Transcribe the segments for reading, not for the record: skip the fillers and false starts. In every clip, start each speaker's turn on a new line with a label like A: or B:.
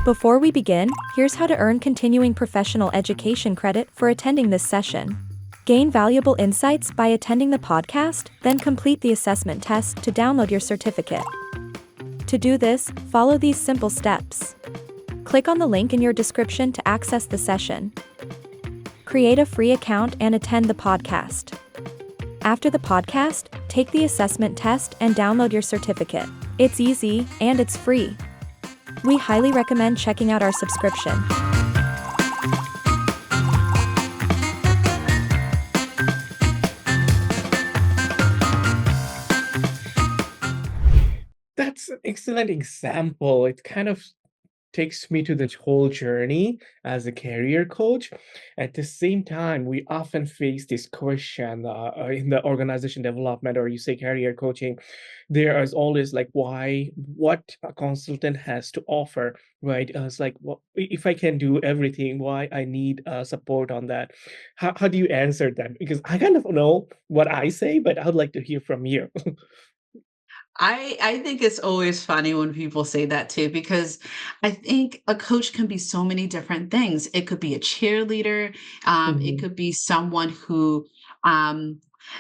A: Before we begin, here's how to earn continuing professional education credit for attending this session. Gain valuable insights by attending the podcast, then complete the assessment test to download your certificate. To do this, follow these simple steps. Click on the link in your description to access the session. Create a free account and attend the podcast. After the podcast, take the assessment test and download your certificate. It's easy, and it's free. We highly recommend checking out our subscription.
B: That's an excellent example. It kind of takes me to the whole journey as a career coach. At the same time, we often face this question in the organization development, or you say career coaching. There is always like, why, what a consultant has to offer, right? It's like, well, if I can do everything, why I need support on that? How do you answer that? Because I kind of know what I say, but I would like to hear from you.
C: I think it's always funny when people say that too, because I think a coach can be so many different things. It could be a cheerleader, it
B: Mhm.
C: could be someone who, um,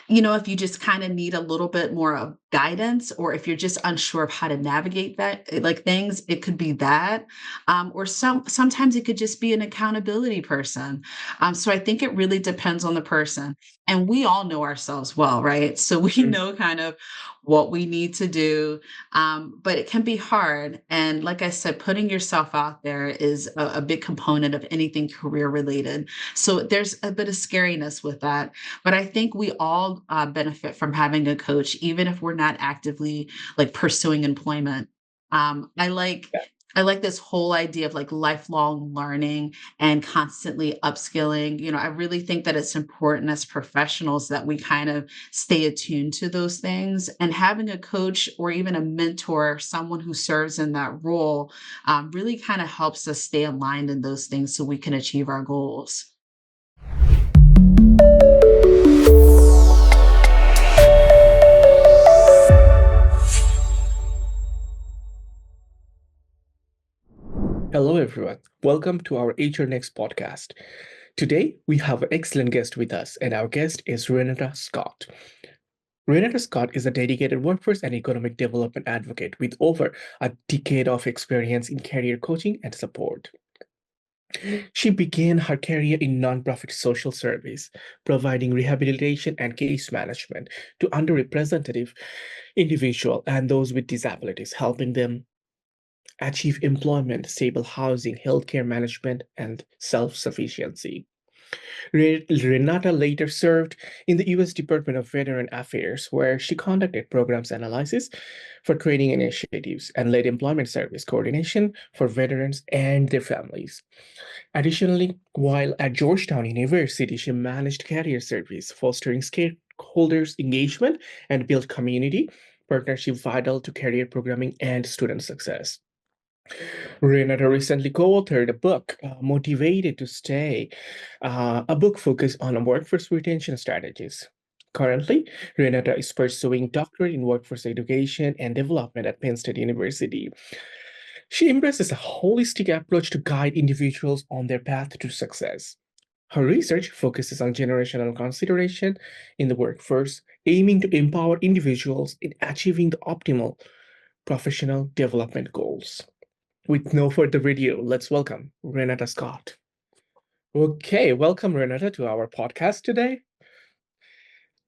C: if you just kind of need a little bit more of guidance, or if you're just unsure of how to navigate that, like things, it could be that, or sometimes it could just be an accountability person. So I think it really depends on the person, and we all know ourselves well, right? So we
B: Mm.
C: know kind of what we need to do. But it can be hard. And like I said, putting yourself out there is a big component of anything career related. So there's a bit of scariness with that. But I think we all benefit from having a coach, even if we're not actively like pursuing employment. Um, I like
B: Yeah.
C: I like this whole idea of like lifelong learning and constantly upskilling. I really think that it's important as professionals that we kind of stay attuned to those things. And having a coach or even a mentor, someone who serves in that role, really kind of helps us stay aligned in those things so we can achieve our goals.
B: Hello, everyone. Welcome to our HR Next podcast. Today, we have an excellent guest with us, and our guest is Renata Scott. Renata Scott is a dedicated workforce and economic development advocate with over a decade of experience in career coaching and support. She began her career in nonprofit social service, providing rehabilitation and case management to underrepresented individuals and those with disabilities, helping them achieve employment, stable housing, healthcare management, and self sufficiency. Renata later served in the U.S. Department of Veteran Affairs, where she conducted programs analysis for training initiatives and led employment service coordination for veterans and their families. Additionally, while at Georgetown University, she managed career service, fostering stakeholders' engagement and built community partnership vital to career programming and student success. Renata recently co-authored a book, Motivated to Stay, a book focused on workforce retention strategies. Currently, Renata is pursuing doctorate in workforce education and development at Penn State University. She embraces a holistic approach to guide individuals on their path to success. Her research focuses on generational consideration in the workforce, aiming to empower individuals in achieving the optimal professional development goals. With no further ado, let's welcome Renata Scott. Okay, welcome Renata to our podcast today.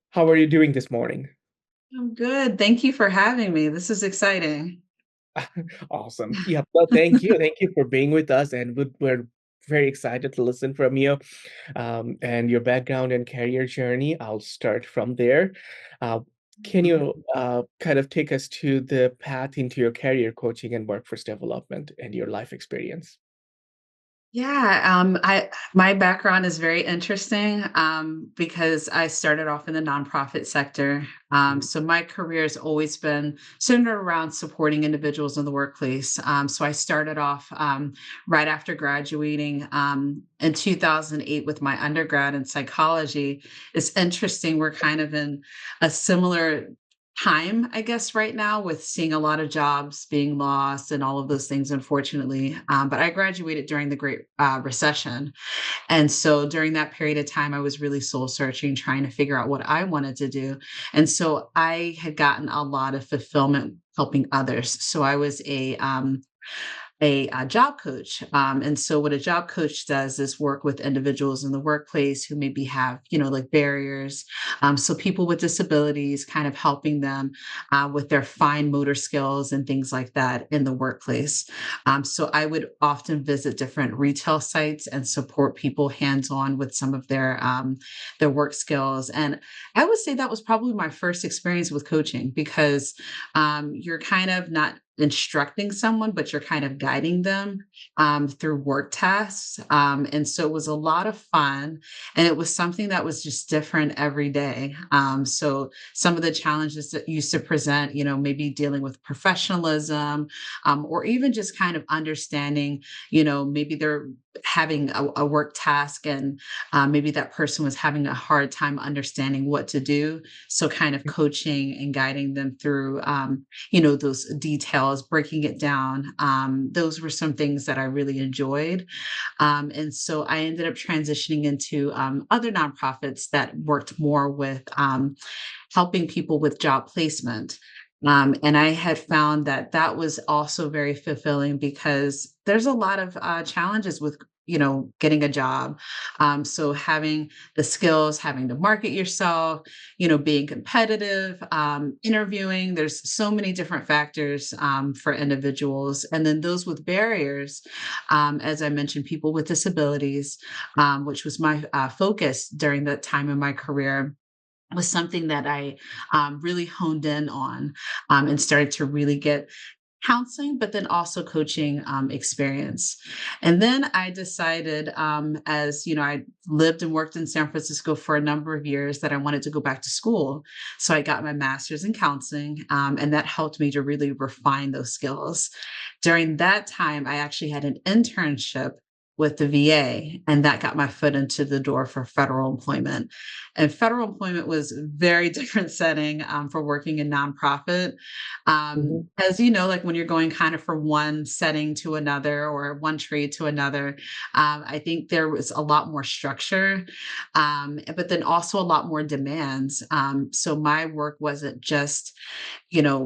B: How are you doing this morning?
C: I'm good. Thank you for having me. This is exciting.
B: Awesome. Yeah, well, thank you. Thank you for being with us, and we're very excited to listen from you and your background and career journey. I'll start from there. Uh, can
C: Mhm.
B: you kind of take us to the path into your career coaching and workforce development and your life experience?
C: Yeah, I my background is very interesting because I started off in the nonprofit sector. So my career has always been centered around supporting individuals in the workplace. So I started off right after graduating in 2008 with my undergrad in psychology. It's interesting. We're kind of in a similar time, I guess, right now with seeing a lot of jobs being lost and all of those things, unfortunately. But I graduated during the Great Recession. And so during that period of time, I was really soul searching, trying to figure out what I wanted to do. And so I had gotten a lot of fulfillment helping others. So I was a job coach. And so what a job coach does is work with individuals in the workplace who maybe have, like barriers. So people with disabilities, kind of helping them with their fine motor skills and things like that in the workplace. So I would often visit different retail sites and support people hands-on with some of their work skills. And I would say that was probably my first experience with coaching because you're kind of not instructing someone, but you're kind of guiding them through work tasks. And so it was a lot of fun. And it was something that was just different every day. So some of the challenges that used to present, maybe dealing with professionalism, or even just kind of understanding, maybe they're having a work task and maybe that person was having a hard time understanding what to do. So kind of coaching and guiding them through those details, breaking it down. Those were some things that I really enjoyed. And so I ended up transitioning into other nonprofits that worked more with helping people with job placement. And I had found that that was also very fulfilling because there's a lot of challenges with getting a job. So having the skills, having to market yourself, being competitive, interviewing, there's so many different factors for individuals. And then those with barriers, as I mentioned, people with disabilities, which was my focus during that time in my career was something that I really honed in on and started to really get counseling, but then also coaching experience. And then I decided, as I lived and worked in San Francisco for a number of years, that I wanted to go back to school. So I got my master's in counseling, and that helped me to really refine those skills. During that time, I actually had an internship with the VA, and that got my foot into the door for federal employment. And federal employment was a very different setting for working in nonprofit.
B: Mhm.
C: As like when you're going kind of from one setting to another or one trade to another, I think there was a lot more structure, but then also a lot more demands. So my work wasn't just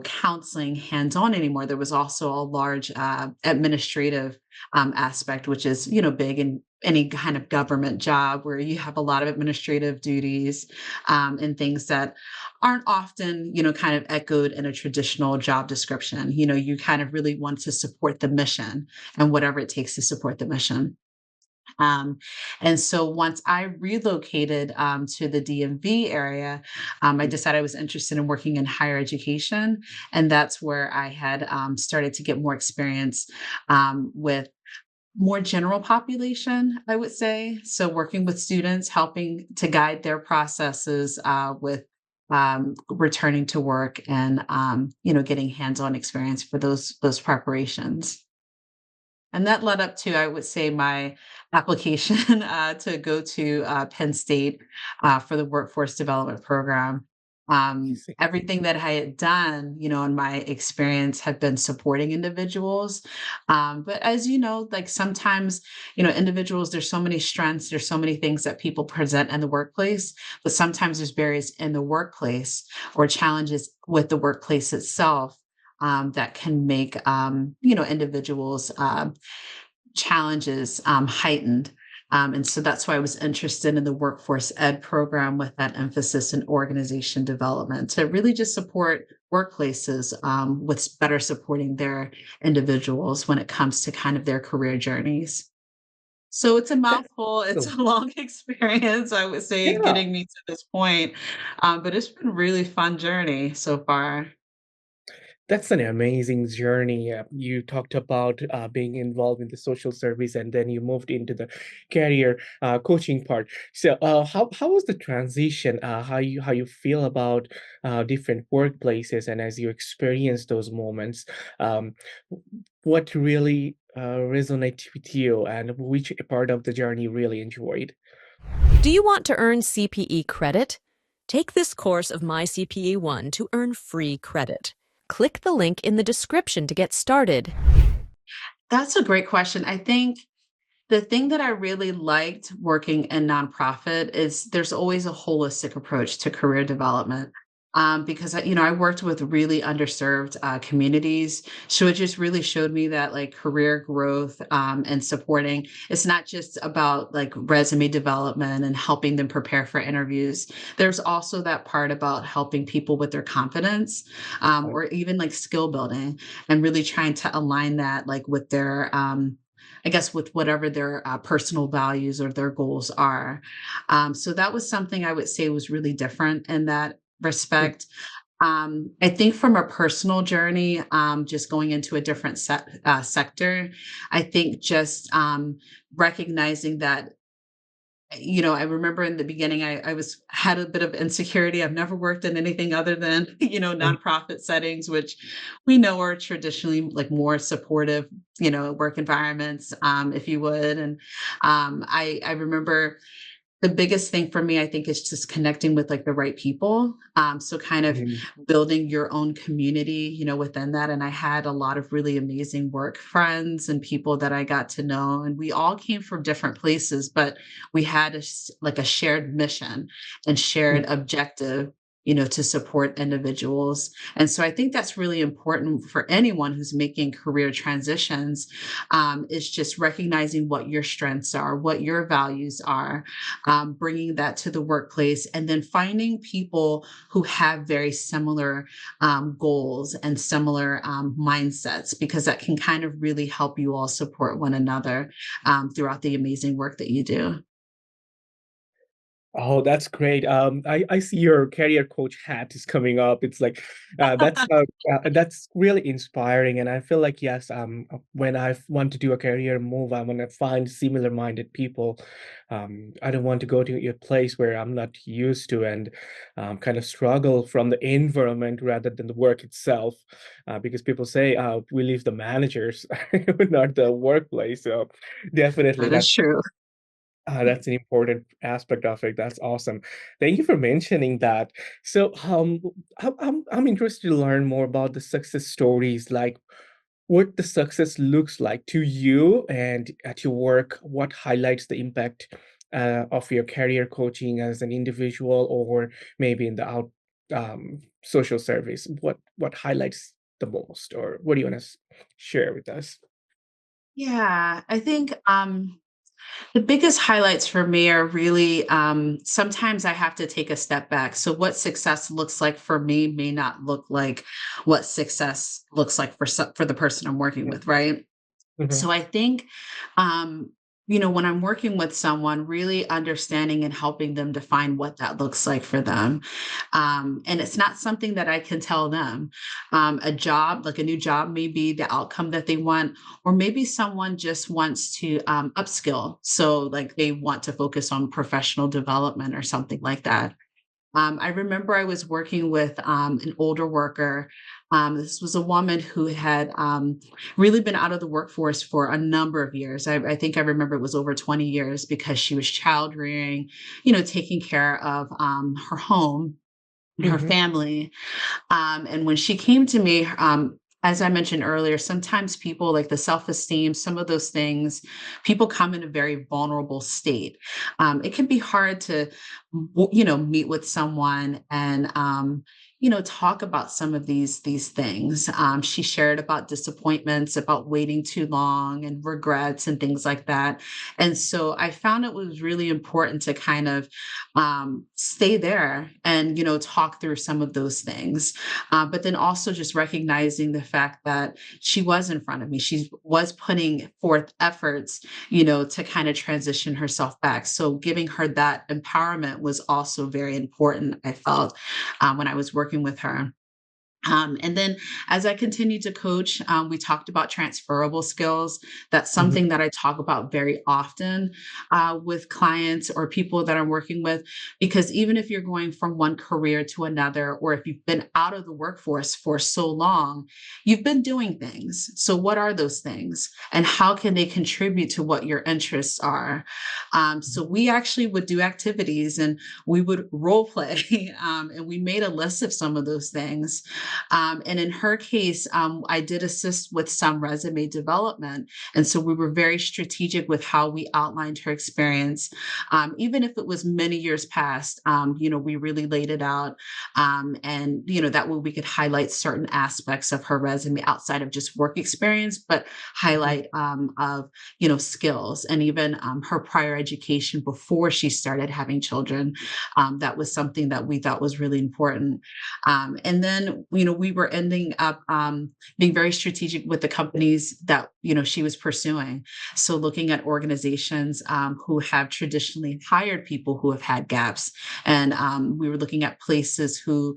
C: counseling hands-on anymore. There was also a large administrative aspect, which is, big in any kind of government job where you have a lot of administrative duties and things that aren't often, kind of echoed in a traditional job description. You kind of really want to support the mission and whatever it takes to support the mission. Um, and so once I relocated to the DMV area, I decided I was interested in working in higher education. And that's where I had started to get more experience with more general population, I would say. So working with students, helping to guide their processes with returning to work and getting hands-on experience for those preparations. And that led up to, I would say, my application to go to Penn State for the workforce development program.
B: Amazing.
C: Everything that I had done, in my experience had been supporting individuals. But as you know, like sometimes, individuals, there's so many strengths, there's so many things that people present in the workplace, but sometimes there's barriers in the workplace or challenges with the workplace itself that can make individuals challenges heightened. And so that's why I was interested in the workforce ed program with that emphasis in organization development to really just support workplaces with better supporting their individuals when it comes to kind of their career journeys. So it's a
B: That's
C: mouthful. It's
B: awesome.
C: a long experience, I would say,
B: Yeah.
C: getting me to this point. But it's been a really fun journey so far.
B: That's an amazing journey. You talked about being involved in the social service, and then you moved into the career coaching part. So, how was the transition? How you feel about different workplaces, and as you experience those moments, um, what really resonated with you, and which part of the journey you really enjoyed?
D: Do you want to earn CPE credit? Take this course of MyCPE One to earn free credit. Click the link in the description to get started.
C: That's a great question. I think the thing that I really liked working in nonprofit is there's always a holistic approach to career development. Because I worked with really underserved communities, so it just really showed me that like career growth and supporting, it's not just about like resume development and helping them prepare for interviews. There's also that part about helping people with their confidence,
B: Right.
C: or even like skill building, and really trying to align that like with their I guess with whatever their personal values or their goals are. So that was something I would say was really different in that
B: Mm,
C: respect. I think from a personal journey, just going into a different sector, I think just recognizing that, I remember in the beginning, I was had a bit of insecurity. I've never worked in anything other than,
B: right.
C: nonprofit settings, which we know are traditionally like more supportive, work environments, if you would. And I remember the biggest thing for me, I think, is just connecting with like the right people. So kind of
B: Mhm.
C: building your own community, within that. And I had a lot of really amazing work friends and people that I got to know. And we all came from different places, but we had like a shared mission and
B: Mm.
C: shared objective, to support individuals. And so I think that's really important for anyone who's making career transitions, is just recognizing what your strengths are, what your values are, bringing that to the workplace, and then finding people who have very similar goals and similar mindsets, because that can kind of really help you all support one another throughout the amazing work that you do.
B: Oh, that's great. I see your career coach hat is coming up. It's like that's really inspiring, and I feel like yes, when I want to do a career move, I want to find similar-minded people. I don't want to go to a place where I'm not used to and kind of struggle from the environment rather than the work itself, because people say we leave the managers, not the workplace. So definitely,
C: That is true.
B: that's an important aspect of it. That's awesome. Thank you for mentioning that. So, I'm interested to learn more about the success stories, like what the success looks like to you and at your work. What highlights the impact of your career coaching as an individual, or maybe in the social service? What highlights the most, or what do you want to share with us?
C: Yeah, I think the biggest highlights for me are really, sometimes I have to take a step back. So, what success looks like for me may not look like what success looks like for the person I'm working with, right?
B: Mhm.
C: So I think, um, when I'm working with someone, really understanding and helping them define what that looks like for them. And it's not something that I can tell them. A job, like a new job, may be the outcome that they want, or maybe someone just wants to upskill. So, like, they want to focus on professional development or something like that. I remember I was working with an older worker. This was a woman who had really been out of the workforce for a number of years. I think I remember it was over 20 years, because she was child rearing, taking care of her home and her
B: Mhm.
C: family. And when she came to me, as I mentioned earlier, sometimes people like the self esteem, some of those things, people come in a very vulnerable state. It can be hard to, meet with someone and, talk about some of these things. She shared about disappointments, about waiting too long, and regrets and things like that. And so I found it was really important to kind of stay there and talk through some of those things, but then also just recognizing the fact that she was in front of me. She was putting forth efforts, to kind of transition herself back. So giving her that empowerment was also very important, I felt, when I was working with her. And then as I continued to coach, we talked about transferable skills. That's
B: Mhm.
C: something that I talk about very often with clients or people that I'm working with, because even if you're going from one career to another, or if you've been out of the workforce for so long, you've been doing things. So, what are those things? And how can they contribute to what your interests are? So, we actually would do activities and we would role play, and we made a list of some of those things. And in her case, I did assist with some resume development. And so we were very strategic with how we outlined her experience. Even if it was many years past, we really laid it out. And, that way we could highlight certain aspects of her resume outside of just work experience, but
B: Mhm.
C: highlight of, skills and even her prior education before she started having children. That was something that we thought was really important. And then, we were ending up being very strategic with the companies that, she was pursuing. So looking at organizations who have traditionally hired people who have had gaps. And we were looking at places who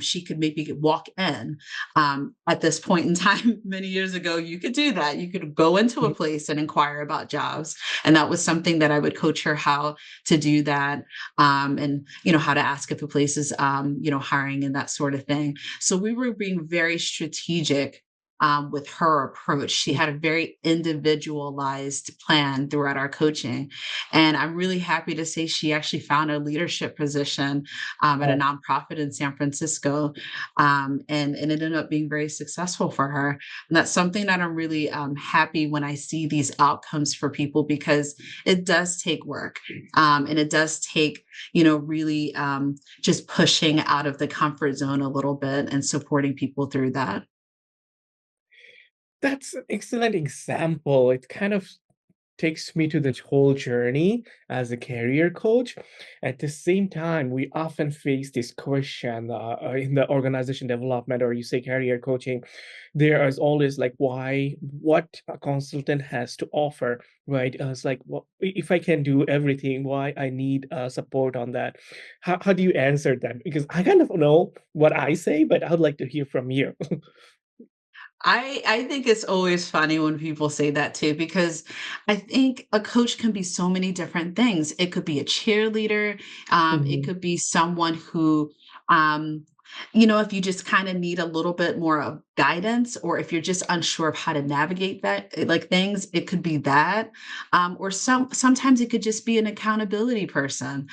C: she could maybe walk in. At this point in time, many years ago, you could do that. You could go into a
B: Mhm.
C: place and inquire about jobs. And that was something that I would coach her how to do that, and how to ask if a place is hiring and that sort of thing. So we were being very strategic with her approach. She had a very individualized plan throughout our coaching, and I'm really happy to say she actually found a leadership position at a
B: Oh,
C: nonprofit in San Francisco, and it ended up being very successful for her. And that's something that I'm really happy when I see these outcomes for people, because it does take work, and it does take really just pushing out of the comfort zone a little bit and supporting people through that.
B: that's an excellent example. It kind of takes me to the whole journey as a career coach. At the same time, we often face this question in the organization development, or you say career coaching. There is always like, why, what a consultant has to offer, right? It's like, well, if I can do everything, why I need support on that? How do you answer that? Because I kind of know what I say, but I would like to hear from you.
C: I think it's always funny when people say that too, because I think a coach can be so many different things. It could be a cheerleader, it
B: Mhm.
C: could be someone who, um, if you just kind of need a little bit more of guidance, or if you're just unsure of how to navigate that, like things, it could be that, or sometimes it could just be an accountability person.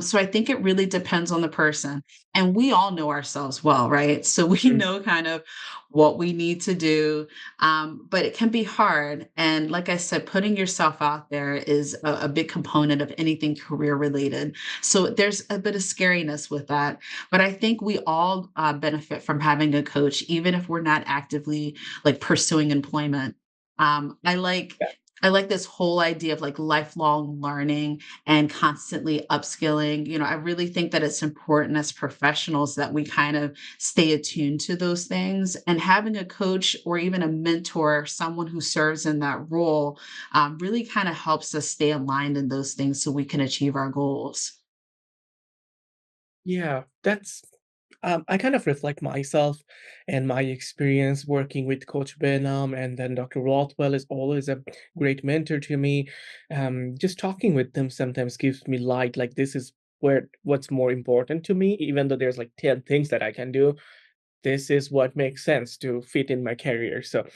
C: So I think it really depends on the person, and we all know ourselves well, right? So we
B: Mm.
C: know kind of what we need to do. But it can be hard. And like I said, putting yourself out there is a big component of anything career related. So there's a bit of scariness with that. But I think we all benefit from having a coach, even if we're not actively like pursuing employment. Um, I like
B: Yeah.
C: I like this whole idea of like lifelong learning and constantly upskilling. I really think that it's important as professionals that we kind of stay attuned to those things. And having a coach or even a mentor, someone who serves in that role, really kind of helps us stay aligned in those things so we can achieve our goals.
B: Yeah, that's I kind of reflect myself and my experience working with Coach Benham, and then Dr. Rothwell is always a great mentor to me. Just talking with them sometimes gives me light, like this is what's more important to me, even though there's like 10 things that I can do. This is what makes sense to fit in my career. So,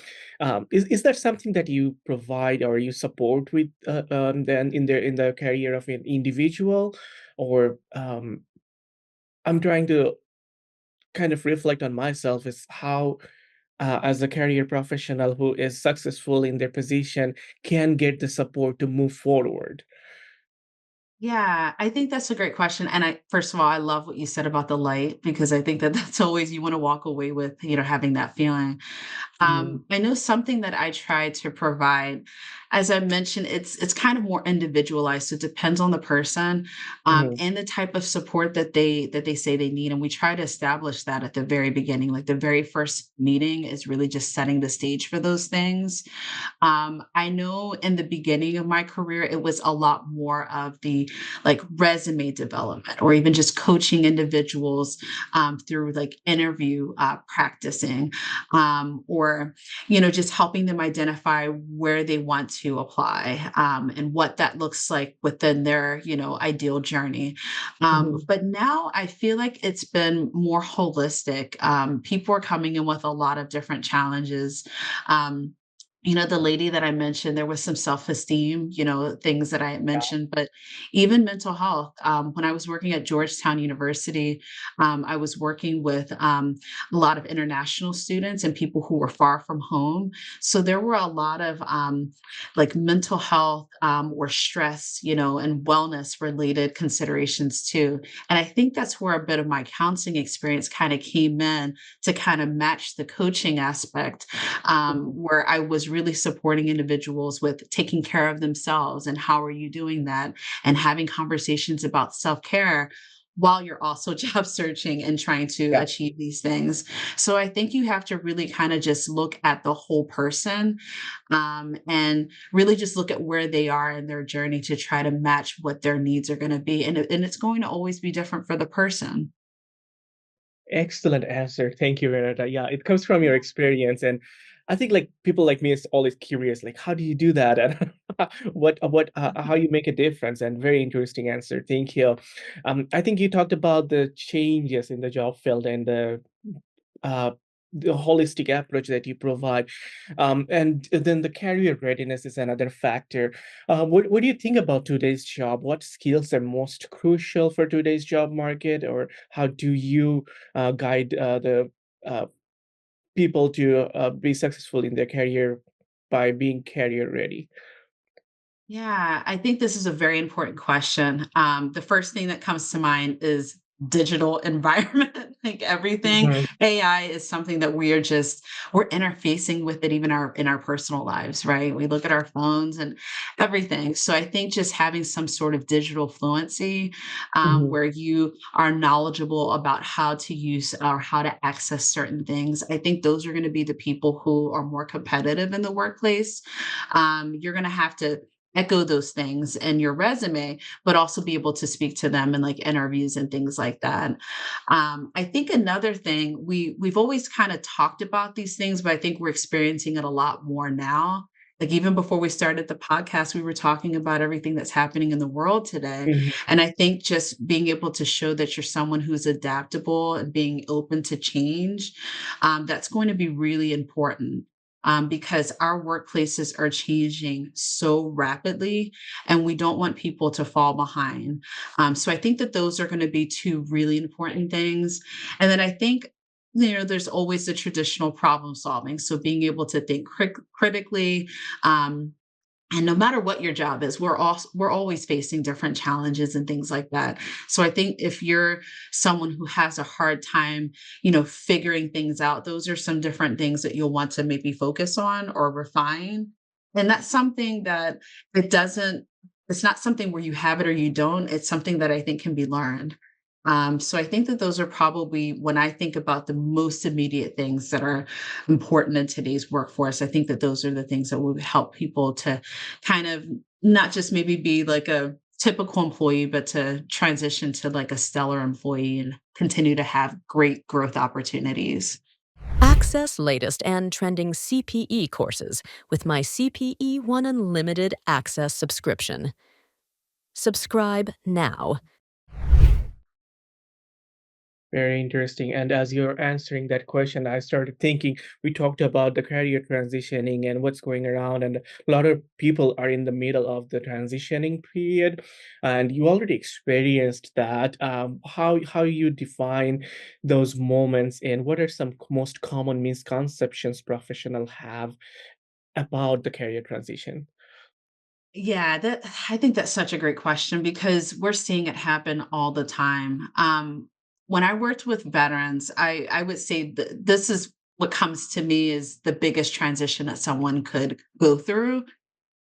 B: is there something that you provide or you support with then in the career of an individual, or I'm trying to kind of reflect on myself is how as a career professional who is successful in their position can get the support to move forward.
C: Yeah, I think that's a great question. And first of all, I love what you said about the light, because I think that that's always you want to walk away with, having that feeling.
B: Mm.
C: I know something that I try to provide as I mentioned, it's kind of more individualized. So it depends on the person,
B: Mhm,
C: and the type of support that they say they need. And we try to establish that at the very beginning. Like the very first meeting is really just setting the stage for those things. I know in the beginning of my career, it was a lot more of the like resume development or even just coaching individuals through like interview practicing, or, just helping them identify where they want to apply, and what that looks like within their, ideal journey.
B: mhm,
C: But now I feel like it's been more holistic. People are coming in with a lot of different challenges. Um, the lady that I mentioned, there was some self-esteem, things that I had
B: yeah,
C: mentioned, but even mental health. When I was working at Georgetown University, I was working with a lot of international students and people who were far from home. So there were a lot of like mental health, or stress, and wellness related considerations too. And I think that's where a bit of my counseling experience kind of came in to kind of match the coaching aspect,
B: mhm,
C: where I was really supporting individuals with taking care of themselves and how are you doing that, and having conversations about self care while you're also job searching and trying to
B: yeah.
C: achieve these things. So I think you have to really kind of just look at the whole person, and really just look at where they are in their journey to try to match what their needs are going to be. And it's going to always be different for the person.
B: Excellent answer. Thank you, Renata. Yeah, it comes from your experience, and I think like people like me is always curious, like how do you do that, and how you make a difference. And very interesting answer. Thank you. I think you talked about the changes in the job field and uh, the holistic approach that you provide. And then the career readiness is another factor. What do you think about today's job? What skills are most crucial for today's job market, or how do you guide the uh, people to be successful in their career by being career ready?
C: Yeah, I think this is a very important question. The first thing that comes to mind is digital environment. Like everything,
B: Mhm,
C: AI is something that we're interfacing with it even our in our personal lives, right? We look at our phones and everything. So I think just having some sort of digital fluency,
B: mhm,
C: where you are knowledgeable about how to use or how to access certain things, I think those are going to be the people who are more competitive in the workplace. You're going to have to echo those things in your resume, but also be able to speak to them in like interviews and things like that. I think another thing we've always kind of talked about these things, but I think we're experiencing it a lot more now. Like even before we started the podcast, we were talking about everything that's happening in the world today.
B: mhm,
C: And I think just being able to show that you're someone who's adaptable and being open to change, that's going to be really important, because our workplaces are changing so rapidly and we don't want people to fall behind. So I think that those are going to be two really important things. And then I think, there's always the traditional problem solving. So being able to think critically, um, and no matter what your job is, we're always facing different challenges and things like that. So I think if you're someone who has a hard time, figuring things out, those are some different things that you'll want to maybe focus on or refine. And that's something that it doesn't it's not something where you have it or you don't. It's something that I think can be learned. So I think that those are probably, when I think about the most immediate things that are important in today's workforce, I think that those are the things that will help people to kind of not just maybe be like a typical employee, but to transition to like a stellar employee and continue to have great growth opportunities.
D: Access latest and trending CPE courses with my CPE One Unlimited Access subscription. Subscribe now.
B: very interesting. And as you're answering that question, I started thinking we talked about the career transitioning and what's going around, and a lot of people are in the middle of the transitioning period, and you already experienced that. How you define those moments, and what are some most common misconceptions professionals have about the career transition?
C: Yeah, I think that's such a great question because we're seeing it happen all the time. When I worked with veterans, I would say that this is what comes to me is the biggest transition that someone could go through.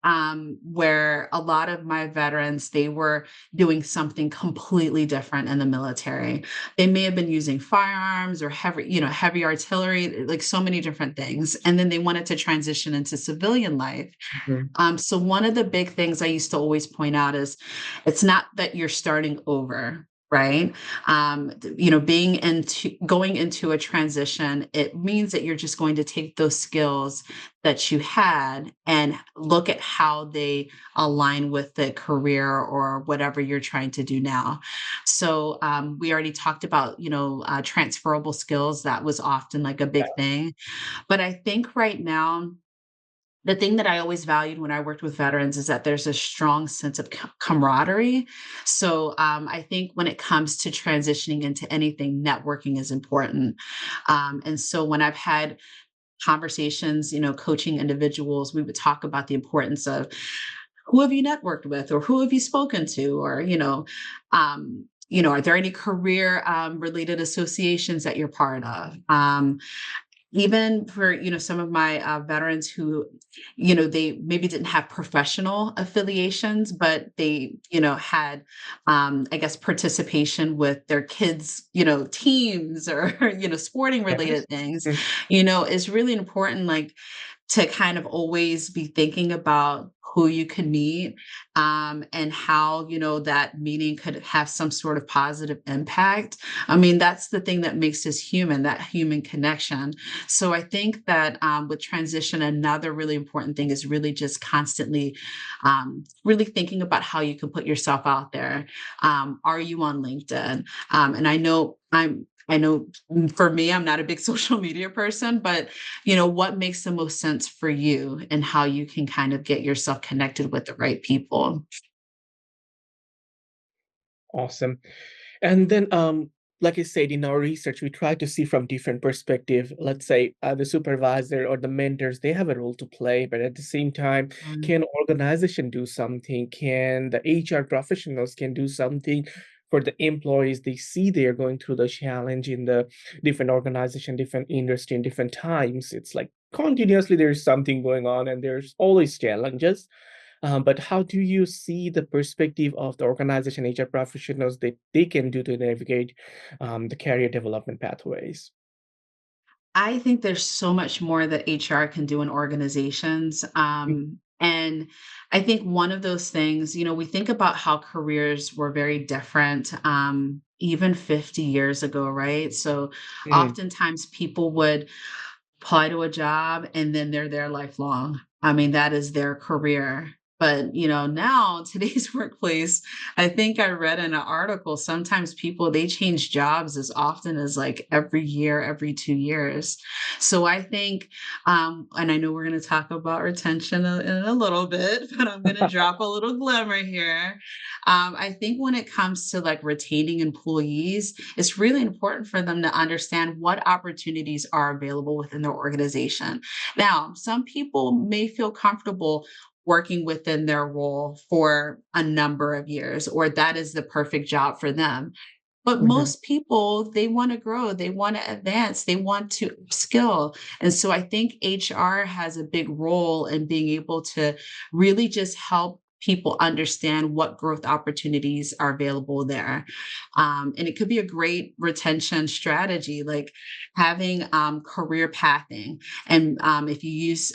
C: where a lot of my veterans, they were doing something completely different in the military. They may have been using firearms or heavy artillery, like so many different things. And then they wanted to transition into civilian life.
B: Mhm.
C: So one of the big things I used to always point out is it's not that you're starting over, right? Being into going into a transition, it means that you're just going to take those skills that you had and look at how they align with the career or whatever you're trying to do now. So we already talked about, transferable skills. That was often like a big thing. But I think right now, the thing that I always valued when I worked with veterans is that there's a strong sense of camaraderie. So I think when it comes to transitioning into anything, networking is important. And so when I've had conversations, coaching individuals, we would talk about the importance of who have you networked with or who have you spoken to or, are there any career related associations that you're part of? Even for some of my veterans who they maybe didn't have professional affiliations, but they had I guess participation with their kids teams or sporting
B: Yes.
C: related things,
B: Mhm.
C: is really important, like to kind of always be thinking about who you can meet, and how that meeting could have some sort of positive impact. I mean, that's the thing that makes us human, that human connection. So I think that with transition, another really important thing is really just constantly really thinking about how you can put yourself out there. Are you on LinkedIn? And I know for me, I'm not a big social media person, but what makes the most sense for you and how you can kind of get yourself connected with the right people.
B: Awesome. And then, like I said, in our research, we try to see from different perspective. Let's say the supervisor or the mentors, they have a role to play, but at the same time,
C: Mm.
B: can organization do something? Can the HR professionals can do something for the employees? They see they are going through the challenge in the different organization, different industry, in different times. It's like continuously there's something going on, and there's always challenges. But how do you see the perspective of the organization HR professionals that they can do to navigate the career development pathways?
C: I think there's so much more that HR can do in organizations. And I think one of those things, we think about how careers were very different, even 50 years ago, right? So
B: Mhm.
C: oftentimes people would apply to a job and then they're there lifelong. I mean, that is their career. But, now today's workplace, I think I read in an article, sometimes people they change jobs as often as like every year, every 2 years. So I think, and I know we're going to talk about retention in a little bit, but I'm going to drop a little glimmer here. I think when it comes to like retaining employees, it's really important for them to understand what opportunities are available within their organization. Now, some people may feel comfortable working within their role for a number of years, or that is the perfect job for them. But
B: Mhm.
C: most people, they want to grow, they want to advance, they want to skill. And so I think HR has a big role in being able to really just help people understand what growth opportunities are available there. And it could be a great retention strategy, like having career pathing. And if you use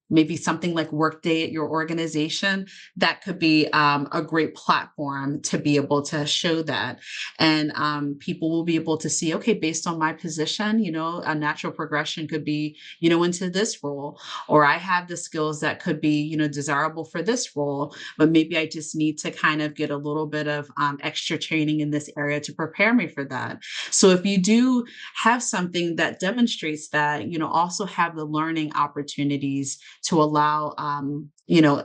C: maybe something like Workday at your organization, that could be a great platform to be able to show that. And people will be able to see, okay, based on my position, a natural progression could be, into this role, or I have the skills that could be, desirable for this role, but maybe I just need to kind of get a little bit of extra training in this area to prepare me for that. So if you do have something that demonstrates that, also have the learning opportunities to allow,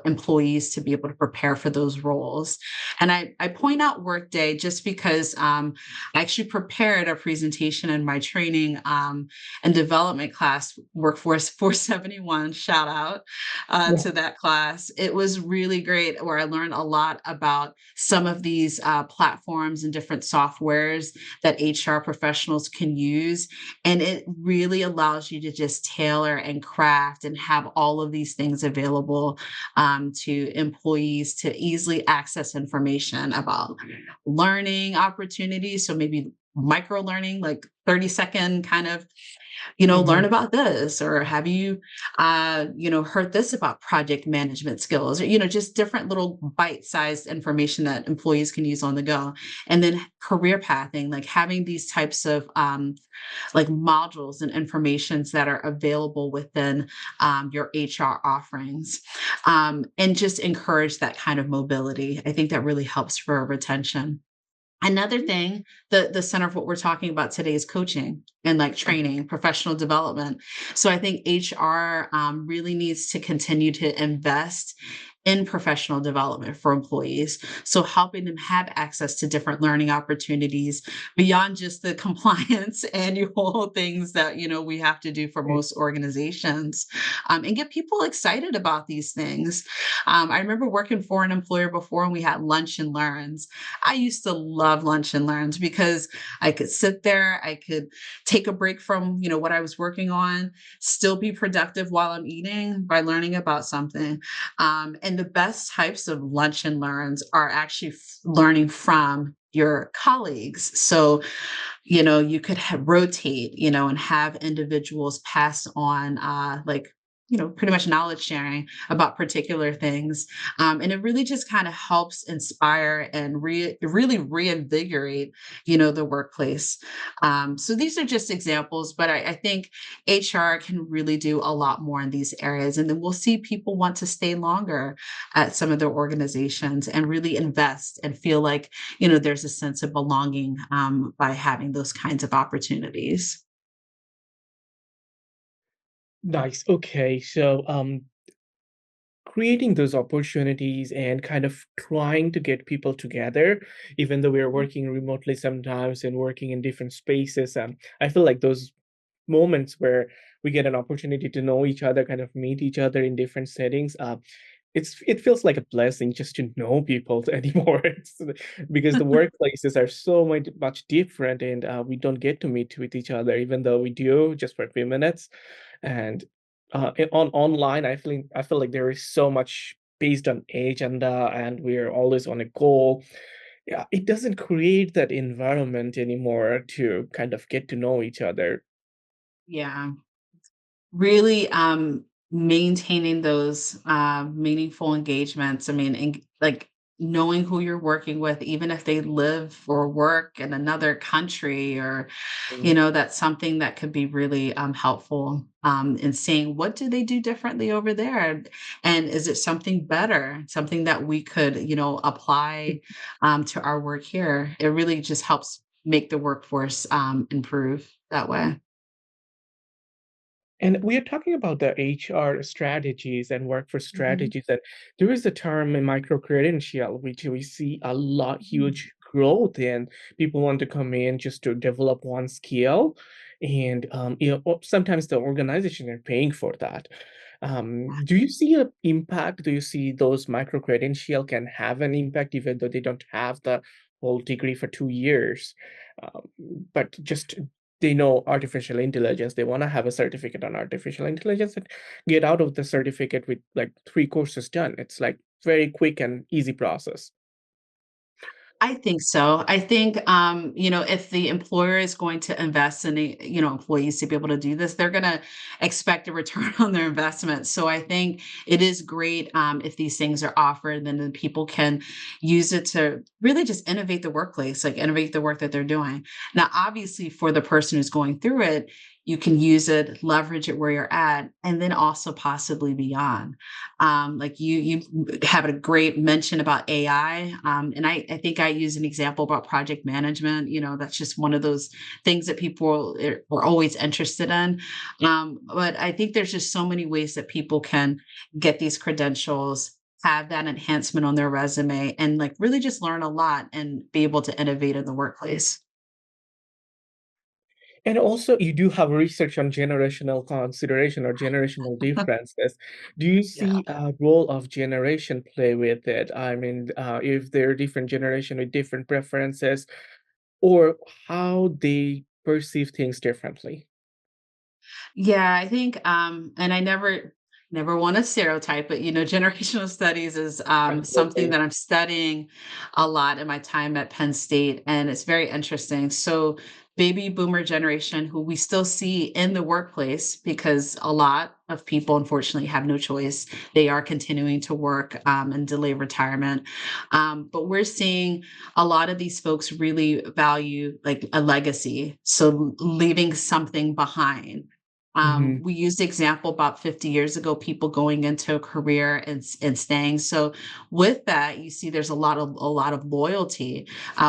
C: employees to be able to prepare for those roles. And I point out Workday just because I actually prepared a presentation in my training and development class, Workforce 471, shout out
B: Yeah.
C: to that class. It was really great where I learned a lot about some of these platforms and different softwares that HR professionals can use. And it really allows you to just tailor and craft and have all of these things available to employees to easily access information about learning opportunities. So maybe micro learning, like 30-second kind of, learn
B: Mhm.
C: about this, or have you, heard this about project management skills, or, just different little bite-sized information that employees can use on the go. And then career pathing, like having these types of like modules and informations that are available within your HR offerings, and just encourage that kind of mobility. I think that really helps for retention. Another thing, the center of what we're talking about today is coaching and like training, professional development. So I think HR really needs to continue to invest in professional development for employees. So helping them have access to different learning opportunities beyond just the compliance annual things that we have to do for most organizations, and get people excited about these things. I remember working for an employer before, and we had lunch and learns. I used to love lunch and learns because I could sit there, I could take a break from, what I was working on, still be productive while I'm eating by learning about something. And the best types of lunch and learns are actually learning from your colleagues. So you could rotate, and have individuals pass on, like, pretty much knowledge sharing about particular things. And it really just kind of helps inspire and really reinvigorate, the workplace. So these are just examples, but I think HR can really do a lot more in these areas. And then we'll see people want to stay longer at some of their organizations and really invest and feel like, there's a sense of belonging, by having those kinds of opportunities.
B: Nice. Okay. So, creating those opportunities and kind of trying to get people together, even though we're working remotely sometimes and working in different spaces. I feel like those moments where we get an opportunity to know each other, kind of meet each other in different settings. It feels like a blessing just to know people anymore. Because the workplaces are so much different, and we don't get to meet with each other, even though we do just for a few minutes. And on online, I feel like there is so much based on agenda, and we're always on a goal. Yeah, it doesn't create that environment anymore to kind of get to know each other.
C: Yeah. Really, maintaining those, meaningful engagements. I mean, like knowing who you're working with, even if they live or work in another country, or, that's something that could be really, helpful, in seeing what do they do differently over there, and is it something better, something that we could, apply, to our work here. It really just helps make the workforce, improve that way.
B: And we are talking about the HR strategies and workforce
C: Mhm.
B: strategies. And there is a term in micro credential, which we see a lot
C: Mm.
B: huge growth in. People want to come in just to develop one skill, and sometimes the organization are paying for that. Do you see an impact? Do you see those micro credential can have an impact even though they don't have the whole degree for 2 years? Um, but just they know artificial intelligence, they want to have a certificate on artificial intelligence and get out of the certificate with like 3 courses done. It's like very quick and easy process.
C: I think so. I think, if the employer is going to invest in the, employees to be able to do this, they're going to expect a return on their investment. So I think it is great, if these things are offered, then people can use it to really just innovate the workplace, like innovate the work that they're doing. Now, obviously, for the person who's going through it, you can use it, leverage it where you're at, and then also possibly beyond. Like you have a great mention about AI, and I think I use an example about project management. That's just one of those things that people are always interested in. But I think there's just so many ways that people can get these credentials, have that enhancement on their resume, and like really just learn a lot and be able to innovate in the workplace.
B: And also, you do have research on generational consideration or generational differences. Do you
C: Yeah.
B: see a role of generation play with it? I mean, if there are different generation with different preferences, or how they perceive things differently.
C: Yeah, I think, and I never, Never want to stereotype, but generational studies is something
B: Absolutely.
C: that I'm studying a lot in my time at Penn State, and it's very interesting. So, baby boomer generation, who we still see in the workplace, because a lot of people unfortunately have no choice. They are continuing to work and delay retirement. But we're seeing a lot of these folks really value like a legacy. So, leaving something behind.
B: Hmm.
C: We used the example about 50 years ago, people going into a career and staying. So with that, you see there's a lot of loyalty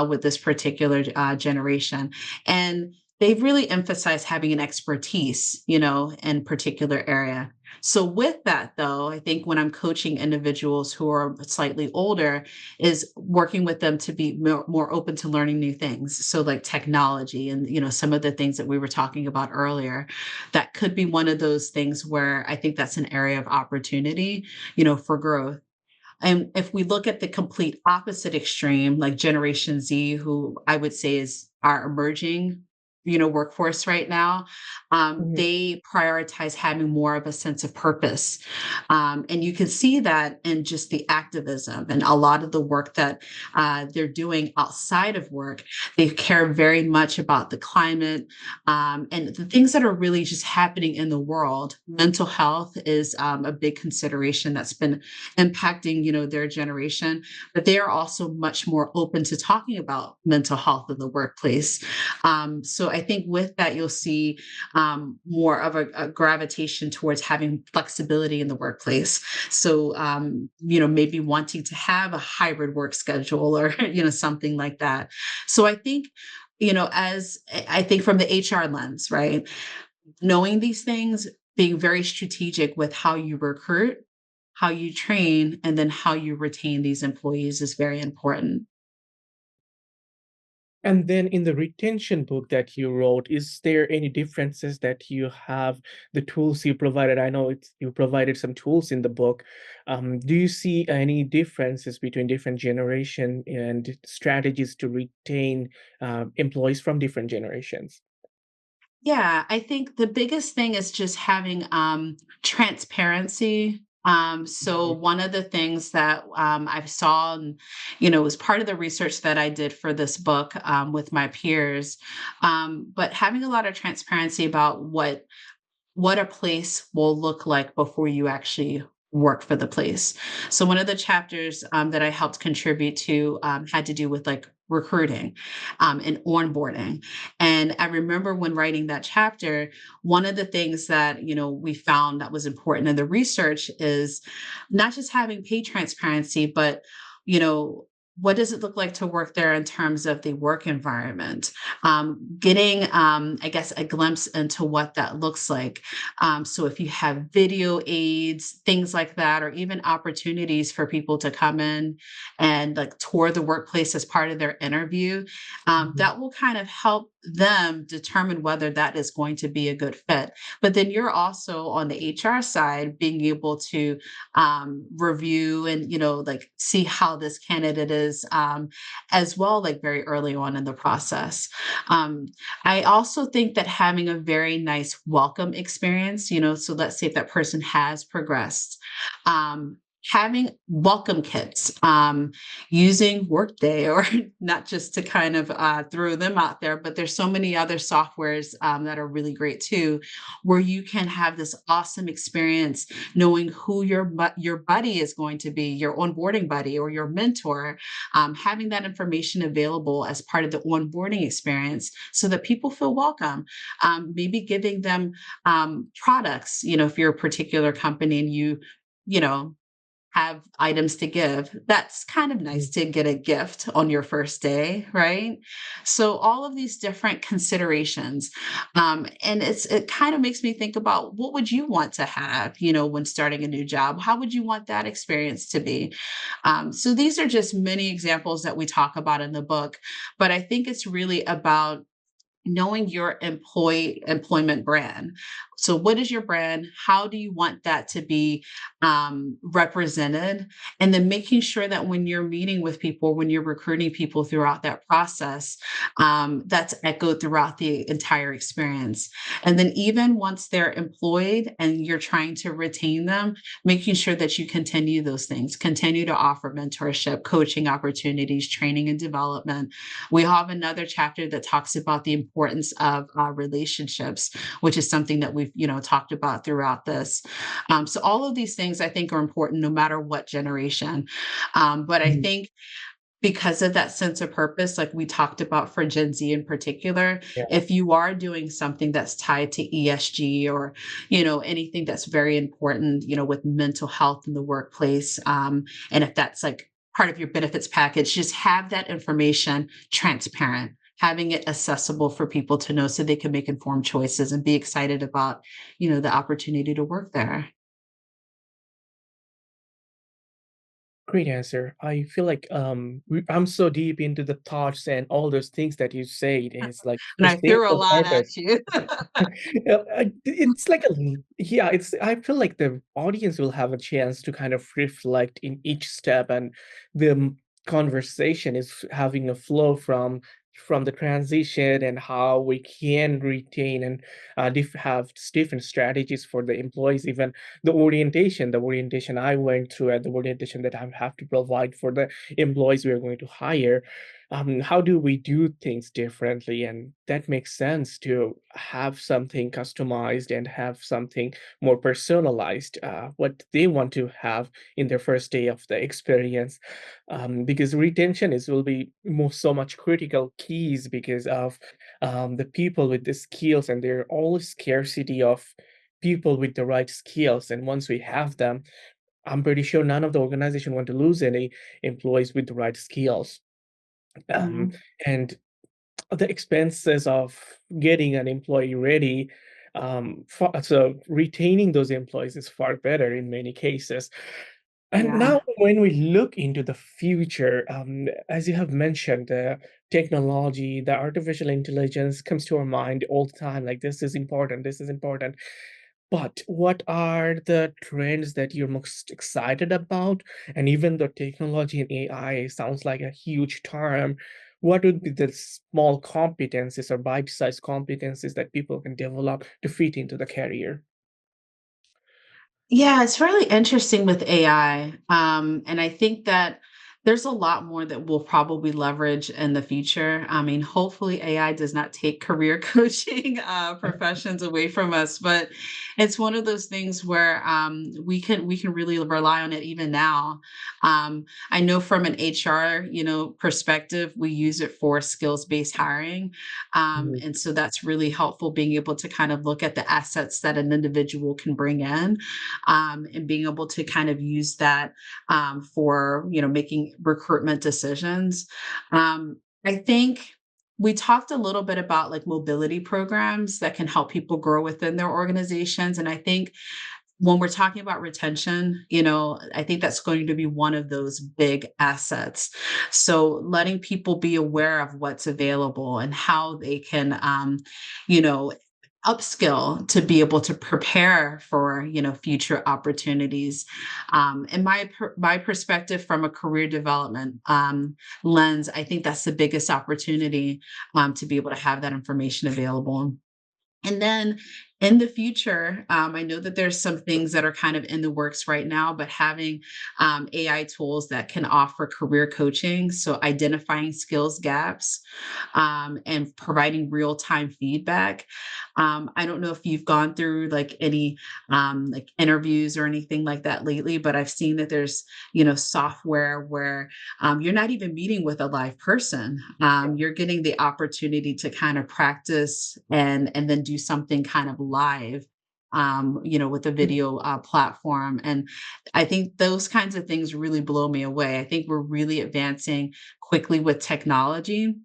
C: with this particular generation. And they've really emphasized having an expertise, in particular area. So with that though, I think when I'm coaching individuals who are slightly older, is working with them to be more open to learning new things. So like technology and some of the things that we were talking about earlier, that could be one of those things where I think that's an area of opportunity, for growth. And if we look at the complete opposite extreme, like Generation Z, who I would say is our emerging, workforce right now,
B: Hmm.
C: they prioritize having more of a sense of purpose. And you can see that in just the activism and a lot of the work that they're doing outside of work. They care very much about the climate and the things that are really just happening in the world. Mental health is a big consideration that's been impacting their generation, but they are also much more open to talking about mental health in the workplace. So I think with that you'll see more of a gravitation towards having flexibility in the workplace. So maybe wanting to have a hybrid work schedule or something like that. So I think as I think from the HR lens, right, knowing these things, being very strategic with how you recruit, how you train, and then how you retain these employees is very important.
B: And then in the retention book that you wrote, is there any differences that you have, the tools you provided? I know you provided some tools in the book. Do you see any differences between different generation and strategies to retain employees from different generations?
C: Yeah, I think the biggest thing is just having transparency. So
B: Mhm.
C: one of the things that I saw and was part of the research that I did for this book with my peers, but having a lot of transparency about what a place will look like before you actually work for the place. So one of the chapters that I helped contribute to had to do with like recruiting and onboarding. And I remember when writing that chapter, one of the things that we found that was important in the research is not just having pay transparency, but you know what does it look like to work there in terms of the work environment? Getting, I guess, a glimpse into what that looks like. So if you have video aids, things like that, or even opportunities for people to come in and like tour the workplace as part of their interview,
B: Mhm.
C: that will kind of help them determine whether that is going to be a good fit. But then you're also on the HR side being able to review and like see how this candidate is as well, like very early on in the process. Um, I also think that having a very nice welcome experience, so let's say if that person has progressed, having welcome kits, using Workday or not just to kind of throw them out there, but there's so many other softwares that are really great too, where you can have this awesome experience knowing who your buddy is going to be, your onboarding buddy or your mentor, having that information available as part of the onboarding experience so that people feel welcome. Maybe giving them products, if you're a particular company and you know, have items to give. That's kind of nice to get a gift on your first day, right? So all of these different considerations, and it kind of makes me think about what would you want to have, when starting a new job? How would you want that experience to be? So these are just many examples that we talk about in the book, but I think it's really about knowing your employment brand. So what is your brand? How do you want that to be represented? And then making sure that when you're meeting with people, when you're recruiting people throughout that process, that's echoed throughout the entire experience. And then even once they're employed and you're trying to retain them, making sure that you continue those things, continue to offer mentorship, coaching opportunities, training and development. We have another chapter that talks about the importance of relationships, which is something that we've, talked about throughout this. So all of these things I think are important no matter what generation. But I
B: Mhm.
C: think because of that sense of purpose, like we talked about for Gen Z in particular,
B: Yeah.
C: if you are doing something that's tied to ESG or, anything that's very important, with mental health in the workplace, and if that's like part of your benefits package, just have that information transparent, having it accessible for people to know so they can make informed choices and be excited about, the opportunity to work there.
B: Great answer. I feel like I'm so deep into the thoughts and all those things that you said. It's like
C: And
B: you're
C: I
B: saying
C: threw a
B: so
C: lot at
B: perfect.
C: you.
B: Yeah, it's like yeah, it's I feel like the audience will have a chance to kind of reflect in each step, and the conversation is having a flow from the transition and how we can retain and have different strategies for the employees, even the orientation I went through and the orientation that I have to provide for the employees we are going to hire. How do we do things differently? And that makes sense to have something customized and have something more personalized, what they want to have in their first day of the experience. Because retention is will be so much critical keys because of the people with the skills, and there are always scarcity of people with the right skills. And once we have them, I'm pretty sure none of the organization want to lose any employees with the right skills. um,
C: Mhm.
B: and the expenses of getting an employee ready, so retaining those employees is far better in many cases. And
C: Yeah.
B: now when we look into the future, as you have mentioned, the technology, the artificial intelligence comes to our mind all the time, like this is important, this is important. But what are the trends that you're most excited about? And even though technology and AI sounds like a huge term, what would be the small competencies or bite-sized competencies that people can develop to fit into the career?
C: Yeah, it's really interesting with AI. And I think that there's a lot more that we'll probably leverage in the future. I mean, hopefully AI does not take career coaching professions away from us, but it's one of those things where we can really rely on it even now. I know from an HR, perspective, we use it for skills-based hiring.
B: Mhm.
C: And so that's really helpful being able to kind of look at the assets that an individual can bring in, and being able to kind of use that for making recruitment decisions. I think we talked a little bit about like mobility programs that can help people grow within their organizations, and I think when we're talking about retention, I think that's going to be one of those big assets. So letting people be aware of what's available and how they can, you know, upskill to be able to prepare for future opportunities. In my perspective from a career development lens, I think that's the biggest opportunity, to be able to have that information available. And then in the future, I know that there's some things that are kind of in the works right now, but having AI tools that can offer career coaching, so identifying skills gaps, and providing real time feedback. I don't know if you've gone through like any like interviews or anything like that lately, but I've seen that there's software where you're not even meeting with a live person. You're getting the opportunity to kind of practice and then do something kind of live, with a video platform. And I think those kinds of things really blow me away. I think we're really advancing quickly with technology.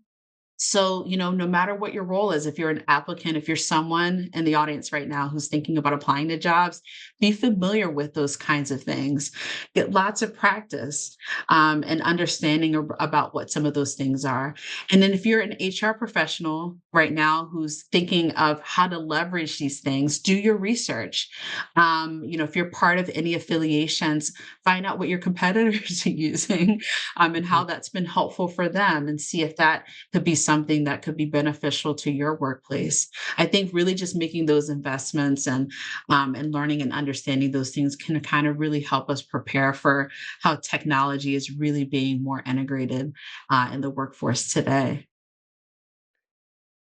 C: So, no matter what your role is, if you're an applicant, if you're someone in the audience right now who's thinking about applying to jobs, be familiar with those kinds of things. Get lots of practice and understanding about what some of those things are. And then if you're an HR professional right now who's thinking of how to leverage these things, do your research. If you're part of any affiliations, find out what your competitors are using and how
B: Mhm.
C: that's been helpful for them and see if that could be something that could be beneficial to your workplace. I think really just making those investments and learning and understanding those things can kind of really help us prepare for how technology is really being more integrated in the workforce today.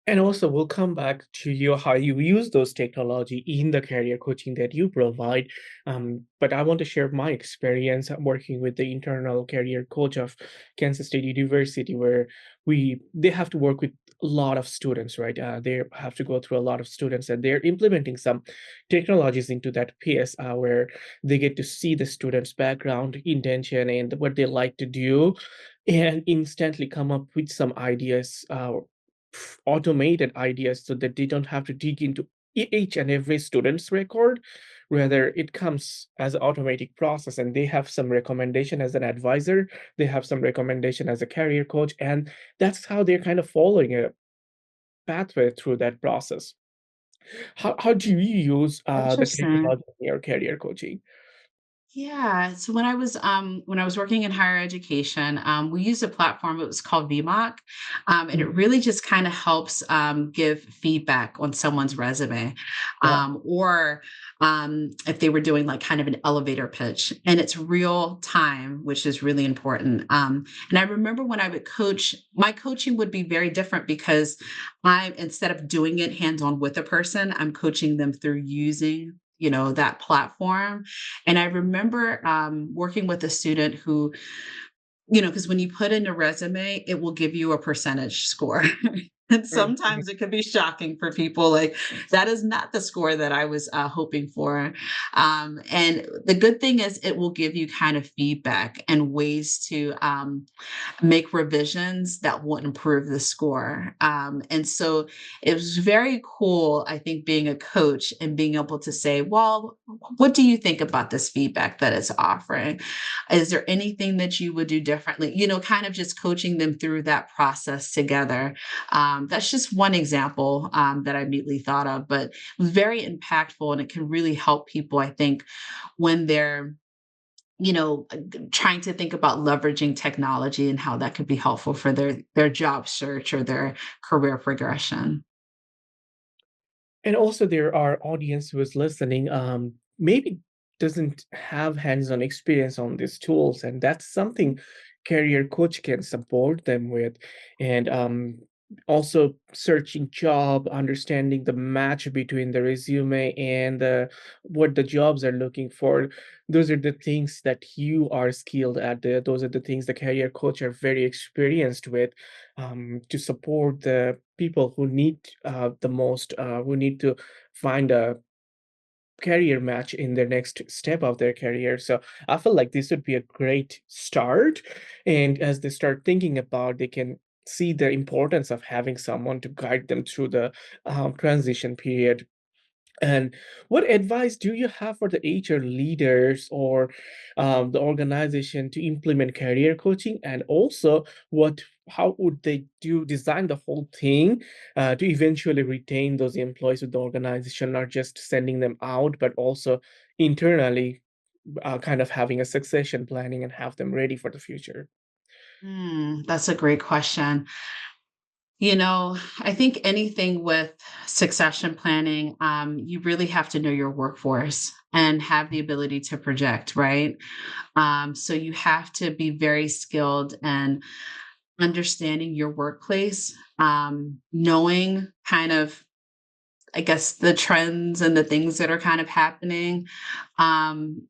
B: And also, we'll come back to you how you use those technology in the career coaching that you provide. But I want to share my experience working with the internal career coach of Kansas State University, where they have to work with a lot of students, right? They have to go through a lot of students, and they're implementing some technologies into that piece where they get to see the students' background, intention, and what they like to do, and instantly come up with some ideas automated ideas so that they don't have to dig into each and every student's record. Rather, it comes as an automatic process, and they have some recommendation as an advisor, they have some recommendation as a career coach, and that's how they're kind of following a pathway through that process. How do you use the
C: Interesting.
B: technology in your career coaching?
C: Yeah. So when I was working in higher education, we used a platform. It was called VMOC, and it
B: Mhm.
C: really just kind of helps give feedback on someone's resume,
B: Yeah.
C: or if they were doing like kind of an elevator pitch, and it's real time, which is really important. And I remember when I would coach, my coaching would be very different because I, instead of doing it hands on with a person, I'm coaching them through using that platform. And I remember working with a student who, because when you put in a resume, it will give you a percentage score. And
B: Mhm.
C: sometimes it could be shocking for people. Like, that is not the score that I was hoping for. And the good thing is, it will give you kind of feedback and ways to make revisions that will improve the score. And so it was very cool, I think, being a coach and being able to say, well, what do you think about this feedback that it's offering? Is there anything that you would do differently? Kind of just coaching them through that process together. That's just one example that I immediately thought of, but it was very impactful, and it can really help people, I think, when they're trying to think about leveraging technology and how that could be helpful for their job search or their career progression.
B: And also, there are audience who is listening, maybe doesn't have hands-on experience on these tools, and that's something career coach can support them with. And also searching job, understanding the match between the resume and what the jobs are looking for. Those are the things that you are skilled at. Those are the things the career coach are very experienced with, to support the people who need the most, who need to find a career match in their next step of their career. So I feel like this would be a great start. And as they start thinking about, they can see the importance of having someone to guide them through the transition period. And what advice do you have for the HR leaders or the organization to implement career coaching? And also, how would they design the whole thing to eventually retain those employees with the organization, not just sending them out, but also internally kind of having a succession planning and have them ready for the future?
C: That's a great question. I think anything with succession planning, you really have to know your workforce and have the ability to project, right? So you have to be very skilled and understanding your workplace, knowing kind of, I guess, the trends and the things that are kind of happening. Um,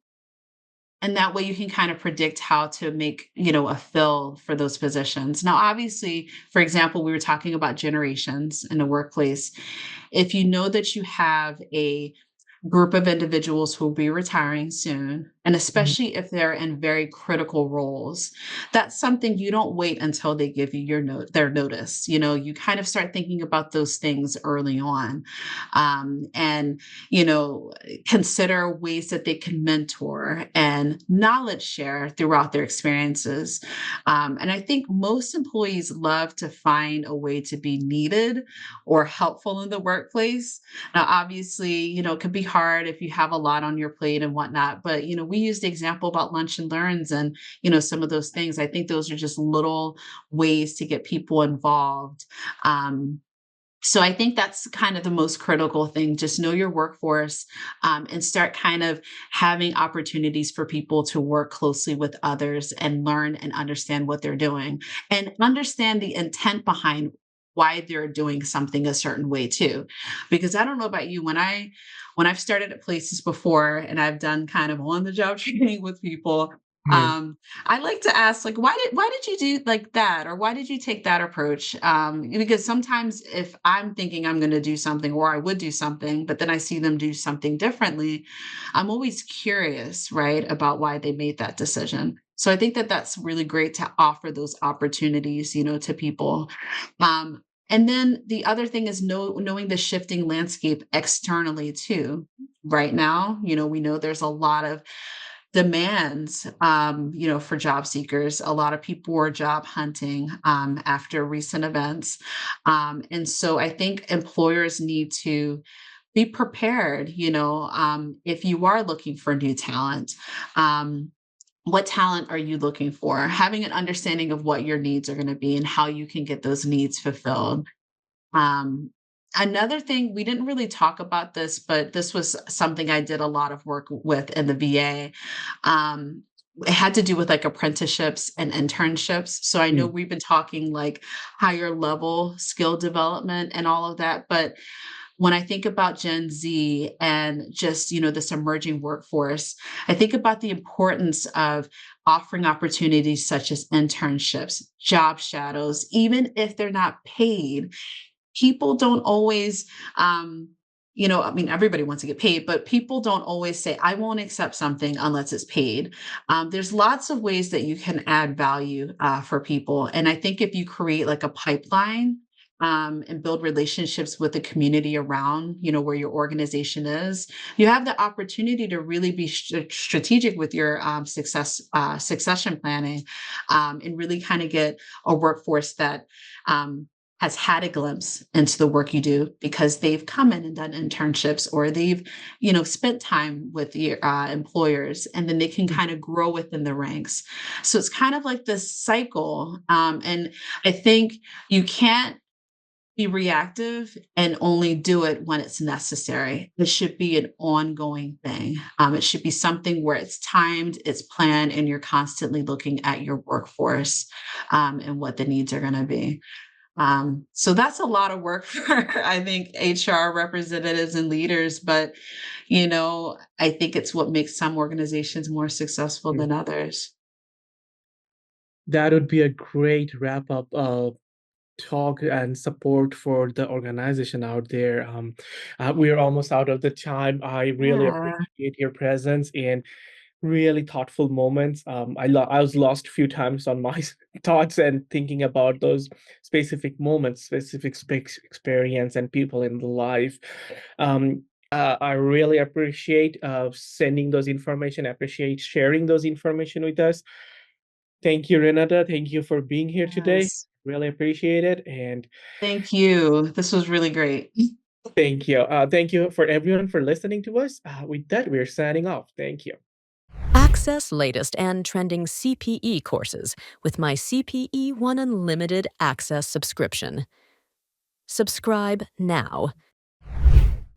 C: and that way you can kind of predict how to make, a fill for those positions. Now, obviously, for example, we were talking about generations in the workplace. If you know that you have a group of individuals who will be retiring soon and
B: Mhm.
C: especially if they're in very critical roles. That's something you don't wait until they give you their notice. You kind of start thinking about those things early on, and consider ways that they can mentor and knowledge share throughout their experiences. And I think most employees love to find a way to be needed or helpful in the workplace. Now, obviously, it can be hard if you have a lot on your plate and whatnot, but, we use the example about lunch and learns and, some of those things. I think those are just little ways to get people involved. So I think that's kind of the most critical thing. Just know your workforce, and start kind of having opportunities for people to work closely with others and learn and understand what they're doing and understand the intent behind why they're doing something a certain way too. Because I don't know about you, when I've started at places before and I've done kind of on the job training with people,
B: Mhm.
C: um, I like to ask, like, why did you do like that, or why did you take that approach? Because sometimes if I'm thinking I'm going to do something, or I would do something, but then I see them do something differently, I'm always curious, right, about why they made that decision. So I think that that's really great to offer those opportunities, to people. And then the other thing is knowing the shifting landscape externally too. Right now, we know there's a lot of demands, for job seekers. A lot of people are job hunting after recent events. And so I think employers need to be prepared, if you are looking for new talent. What talent are you looking for? Having an understanding of what your needs are going to be and how you can get those needs fulfilled. Um, Another thing, we didn't really talk about this, but this was something I did a lot of work with in the VA. Um, it had to do with like apprenticeships and internships. So I know
B: Mm.
C: we've been talking like higher level skill development and all of that, but when I think about Gen Z and just, this emerging workforce, I think about the importance of offering opportunities such as internships, job shadows, even if they're not paid. People don't always, I mean, everybody wants to get paid, but people don't always say, I won't accept something unless it's paid. There's lots of ways that you can add value for people. And I think if you create like a pipeline, and build relationships with the community around, where your organization is, you have the opportunity to really be strategic with your succession planning, and really kind of get a workforce that has had a glimpse into the work you do because they've come in and done internships, or they've, spent time with your employers, and then they can kind of grow within the ranks. So it's kind of like this cycle. And I think you can't be reactive and only do it when it's necessary. It should be an ongoing thing. It should be something where it's timed, it's planned, and you're constantly looking at your workforce, and what the needs are going to be. So that's a lot of work for, I think, HR representatives and leaders, but, I think it's what makes some organizations more successful
B: Mm.
C: than others.
B: That would be a great wrap up talk and support for the organization out there. We are almost out of the time. I really
C: Yeah.
B: appreciate your presence and really thoughtful moments. I was lost a few times on my thoughts and thinking about those specific moments, specific experience and people in the life. I really appreciate sending those information. Appreciate sharing those information with us. Thank you, Renata. Thank you for being here today.
C: Yes.
B: Really appreciate it. And
C: Thank you. This was really great.
B: thank you. Thank you for everyone for listening to us. With that, we're signing off. Thank you.
D: Access latest and trending CPE courses with my CPE One Unlimited Access subscription. Subscribe now.